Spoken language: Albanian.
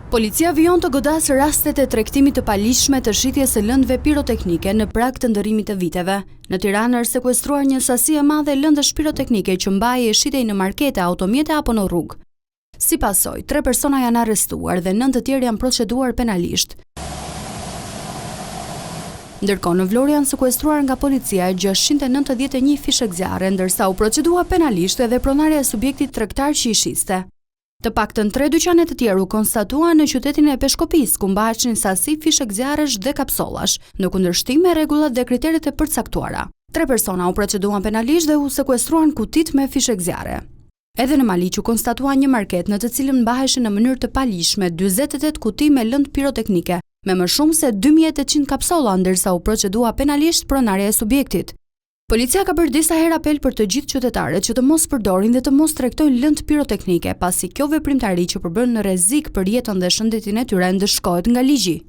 Policia vijon të godasë rastet e tregtimit të palishme të shitjes së lëndëve piroteknike në prag të ndërimit të viteve. Në Tiranë është sekuestruar një sasi e madhe lëndësh piroteknike që mbahej e shitej në markete, automjete apo në rrugë. Si pasojë, 3 persona janë arrestuar dhe 9 të tjerë janë proceduar penalisht. Ndërkohë në Vlorë janë sekuestruar nga policia 691 fishek zjarre, ndërsa u procedua penalisht edhe pronarja e subjektit tregtar që i shiste. Të paktën 3 dyqane të tjerë u konstatua në qytetin e Peshkopis, ku mbaheshin sasi fishek zjarresh dhe kapsollash, në kundërshtim me rregullat dhe kriteret e përcaktuara. 3 persona u proceduan penalisht dhe u sekuestruan kutit me fishek zjarre. Edhe në Maliq u konstatua një market në të cilën mbaheshin në mënyrë të palishme 48 kuti me lëndë piroteknike, me më shumë se 2800 kapsolla, ndërsa u procedua penalisht pronarja e subjektit. Policia ka bërë disa herë apel për të gjithë qytetarët që të mos përdorin dhe të mos tregtojnë lëndë piroteknike, pasi kjo veprimtari që përbën në rrezik për jetën dhe shëndetin e tyre ndëshkohet nga ligji.